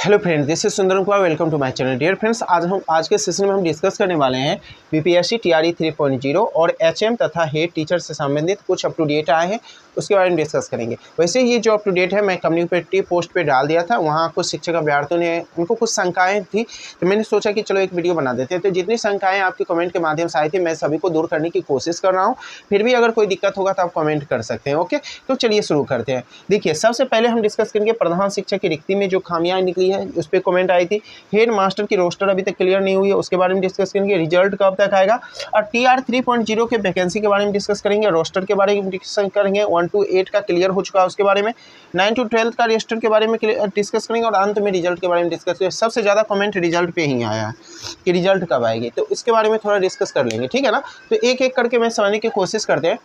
Hello friends, this is Sundaram Kumar. Welcome to my channel. Dear friends, आज के session में हम डिस्कस करने वाले हैं बीपीएससी टीआरई 3.0 और एचएम तथा हेड टीचर से संबंधित कुछ अप टू डेट आए हैं, उसके बारे में डिस्कस करेंगे। वैसे ये जो अप टू डेट है मैं कम्युनिटी पोस्ट पे डाल दिया था, वहाँ कुछ शिक्षक अभ्यर्थियों ने उनको कुछ शंकाएँ थी, तो मैंने सोचा कि चलो एक वीडियो बना देते हैं। तो जितनी शंकाएँ आपके कमेंट के माध्यम से आई थी, मैं सभी को दूर करने की कोशिश कर रहा हूँ। फिर भी अगर कोई दिक्कत होगा तो आप कमेंट कर सकते हैं। ओके, तो चलिए शुरू करते हैं। देखिए, सबसे पहले हम डिस्कस करेंगे प्रधान शिक्षक की रिक्ति में जो खामियां निकली है, उस पर कमेंट आई थी। हेड मास्टर की रोस्टर अभी तक क्लियर नहीं हुई है, उसके बारे में डिस्कस करेंगे। रिजल्ट कब तक आएगा, और टीआर 3.0 के वैकेंसी के बारे में डिस्कस करेंगे। रोस्टर के बारे में डिस्कस करेंगे। 1 to 8 का क्लियर हो चुका है उसके बारे में। 9 to 12 का रोस्टर के बारे में डिस्कस करेंगे, और अंत में रिजल्ट के बारे में डिस्कस करेंगे। सबसे ज़्यादा कमेंट रिजल्ट पे ही आया है कि रिजल्ट कब आएगी, तो इसके बारे में थोड़ा डिस्कस कर लेंगे, ठीक है ना। तो एक एक करके मैं समझने की कोशिश करते हैं।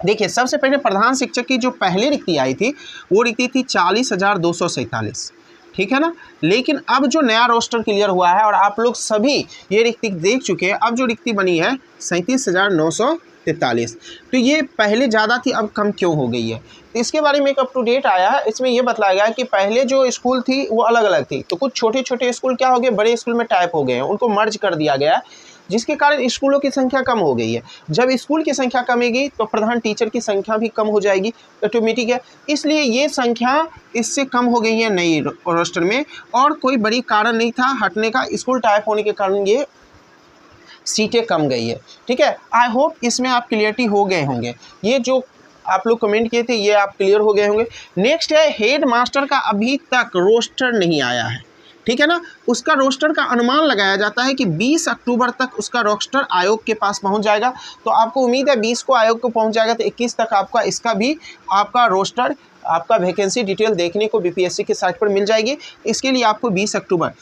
देखिए, सबसे पहले प्रधान शिक्षक की जो पहली रिक्ति आई थी वो रिक्ति थी 40,247, ठीक है ना। लेकिन अब जो नया रोस्टर क्लियर हुआ है और आप लोग सभी ये रिक्ति देख चुके हैं, अब जो रिक्ति बनी है 37,943। तो ये पहले ज़्यादा थी, अब कम क्यों हो गई है, तो इसके बारे में एक अप टू डेट आया है। इसमें ये बताया गया कि पहले जो स्कूल थी वो अलग अलग थी, तो कुछ छोटे छोटे स्कूल क्या हो गए, बड़े स्कूल में टाइप हो गए हैं, उनको मर्ज कर दिया गया है, जिसके कारण स्कूलों की संख्या कम हो गई है। जब स्कूल की संख्या कमेगी तो प्रधान टीचर की संख्या भी कम हो जाएगी, ऑटोमेटिक है। इसलिए ये संख्या इससे कम हो गई है नई रोस्टर में, और कोई बड़ी कारण नहीं था हटने का। स्कूल टाइप होने के कारण ये सीटें कम गई है, ठीक है। आई होप इसमें आप क्लियरिटी हो गए होंगे। ये जो आप लोग कमेंट किए थे ये आप क्लियर हो गए होंगे। नेक्स्ट है, हेड मास्टर का अभी तक रोस्टर नहीं आया है, ठीक है ना। उसका रोस्टर का अनुमान लगाया जाता है कि 20 अक्टूबर तक उसका रोस्टर आयोग के पास पहुंच जाएगा। तो आपको उम्मीद है 20 को आयोग को पहुंच जाएगा, तो 21 तक आपका इसका भी आपका रोस्टर, आपका वैकेंसी डिटेल देखने को बीपीएससी के साइट पर मिल जाएगी। इसके लिए आपको 20 अक्टूबर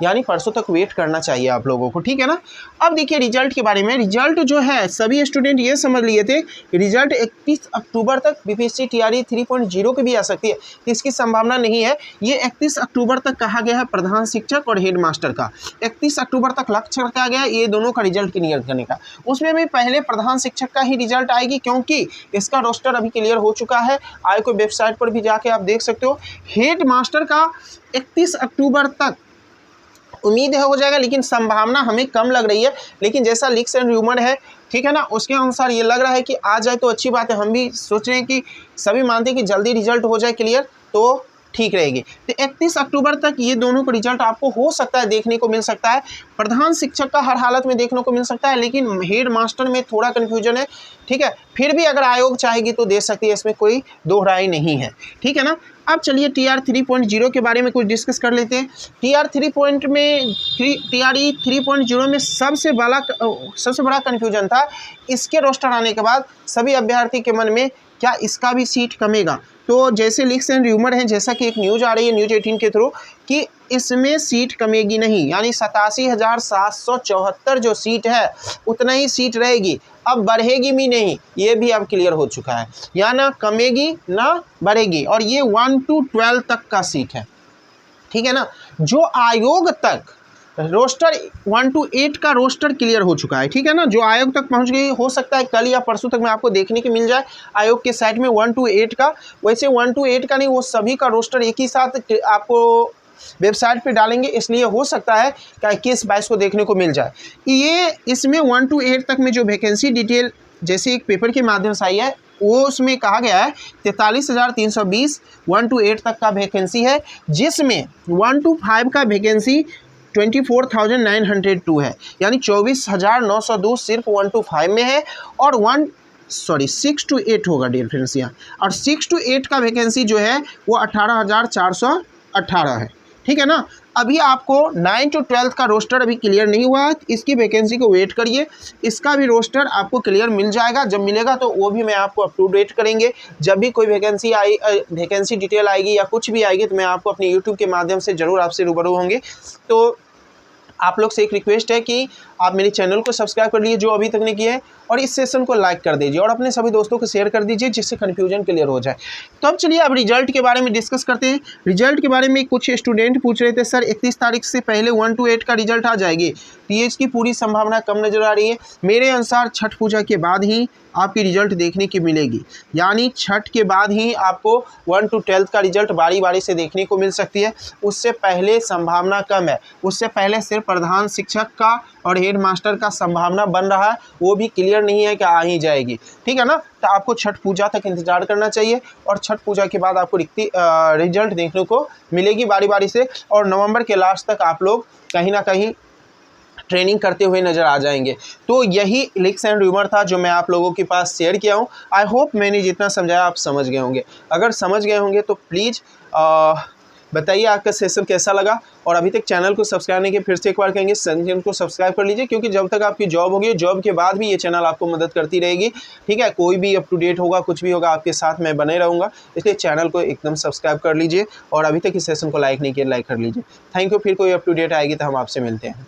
यानी परसों तक वेट करना चाहिए आप लोगों को, ठीक है ना। अब देखिए रिजल्ट के बारे में। रिजल्ट जो है सभी स्टूडेंट ये समझ लिए थे रिजल्ट 31 अक्टूबर तक बीपीएससी टीआरई 3.0 की भी आ सकती है, तो इसकी संभावना नहीं है। ये 31 अक्टूबर तक कहा गया है प्रधान शिक्षक और हेड मास्टर का। 31 अक्टूबर तक लक्ष्य रखा गया है ये दोनों का रिजल्ट क्लियर करने का। उसमें भी पहले प्रधान शिक्षक का ही रिजल्ट आएगी, क्योंकि इसका रोस्टर अभी क्लियर हो चुका है। आयोग की वेबसाइट पर भी जाके आप देख सकते हो। हेड मास्टर का 31 अक्टूबर तक उम्मीद है हो जाएगा, लेकिन संभावना हमें कम लग रही है। लेकिन जैसा लीक्स एंड र्यूमर है, ठीक है ना, उसके अनुसार ये लग रहा है कि आ जाए तो अच्छी बात है। हम भी सोच रहे हैं कि सभी मानते हैं कि जल्दी रिजल्ट हो जाए क्लियर तो ठीक रहेगी। तो 31 अक्टूबर तक ये दोनों का रिजल्ट आपको हो सकता है देखने को मिल सकता है। प्रधान शिक्षक का हर हालत में देखने को मिल सकता है, लेकिन हेड मास्टर में थोड़ा कन्फ्यूजन है, ठीक है। फिर भी अगर आयोग चाहेगी तो दे सकती है, इसमें कोई दो राय नहीं है, ठीक है ना। अब चलिए टीआर 3.0 के बारे में कुछ डिस्कस कर लेते हैं। टीआरई 3.0 में सबसे बड़ा कन्फ्यूजन था इसके रोस्टर आने के बाद सभी अभ्यर्थी के मन में, क्या इसका भी सीट कमेगा। तो जैसे लीक्स एंड र्यूमर हैं, जैसा कि एक न्यूज़ आ रही है न्यूज़ 18 के थ्रू कि इसमें सीट कमेगी नहीं, यानी 87,774 जो सीट है उतना ही सीट रहेगी, अब बढ़ेगी भी नहीं। ये भी अब क्लियर हो चुका है, या ना कमेगी ना बढ़ेगी। और ये 1 to 12 तक का सीट है, ठीक है ना। जो आयोग तक रोस्टर 1 to 8 का रोस्टर क्लियर हो चुका है, ठीक है ना। जो आयोग तक पहुंच गई, हो सकता है कल या परसों तक में आपको देखने की मिल जाए आयोग के साइट में 1 to 8 का। वैसे 1 to 8 का नहीं, वो सभी का रोस्टर एक ही साथ आपको वेबसाइट पे डालेंगे, इसलिए हो सकता है कि 21-22 को देखने को मिल जाए। ये इसमें 1 to 8 तक में जो वैकेंसी डिटेल जैसे एक पेपर के माध्यम से आई है, वो उसमें कहा गया है 43,320 1 to 8 तक का वैकेंसी है, जिसमें 1 to 5 का वैकेंसी 24,902 है, यानी 24,902 सिर्फ 1 to 5 में है। और 6 to 8 होगा डियर फ्रेंड्स यहाँ, और 6 to 8 का वैकेंसी जो है वो 18,418 है, ठीक है ना। अभी आपको 9 to 12 का रोस्टर अभी क्लियर नहीं हुआ है, इसकी वैकेंसी को वेट करिए। इसका भी रोस्टर आपको क्लियर मिल जाएगा, जब मिलेगा तो वो भी मैं आपको अप टू डेट करेंगे। जब भी कोई वैकेंसी डिटेल आएगी या कुछ भी आएगी तो मैं आपको अपने यूट्यूब के माध्यम से ज़रूर आपसे रूबरू होंगे। तो आप लोग से एक रिक्वेस्ट है कि आप मेरे चैनल को सब्सक्राइब कर लीजिए जो अभी तक नहीं किए हैं, और इस सेशन को लाइक कर दीजिए और अपने सभी दोस्तों को शेयर कर दीजिए जिससे कन्फ्यूजन क्लियर हो जाए। तो अब चलिए अब रिजल्ट के बारे में डिस्कस करते हैं। रिजल्ट के बारे में कुछ स्टूडेंट पूछ रहे थे सर 31 तारीख से पहले 1 to 8 का रिजल्ट आ जाएगी, तो ये इसकी पूरी संभावना कम नज़र आ रही है। मेरे अनुसार छठ पूजा के बाद ही आपकी रिजल्ट देखने की मिलेगी, यानी छठ के बाद ही आपको 1 to 12 का रिजल्ट बारी बारी से देखने को मिल सकती है। उससे पहले संभावना कम है, उससे पहले सिर्फ प्रधान शिक्षक का और हेड मास्टर का संभावना बन रहा है, वो भी क्लियर नहीं है कि आ ही जाएगी, ठीक है ना। तो आपको छठ पूजा तक इंतजार करना चाहिए और छठ पूजा के बाद आपको रिजल्ट देखने को मिलेगी बारी बारी से, और नवंबर के लास्ट तक आप लोग कहीं ना कहीं ट्रेनिंग करते हुए नज़र आ जाएंगे। तो यही लीक्स एंड रूमर था जो मैं आप लोगों के पास शेयर किया हूँ। आई होप मैंने जितना समझाया आप समझ गए होंगे। अगर समझ गए होंगे तो प्लीज़ बताइए आपका सेशन कैसा लगा, और अभी तक चैनल को सब्सक्राइब नहीं किया फिर से एक बार कहेंगे चैनल को सब्सक्राइब कर लीजिए, क्योंकि जब तक आपकी जॉब होगी, जॉब के बाद भी ये चैनल आपको मदद करती रहेगी, ठीक है। कोई भी अप टू डेट होगा, कुछ भी होगा, आपके साथ मैं बने रहूँगा, इसलिए चैनल को एकदम सब्सक्राइब कर लीजिए और अभी तक इस सेशन को लाइक नहीं किया लाइक कर लीजिए। Thank you. फिर कोई अप टू डेट आएगी तो हम आपसे मिलते हैं।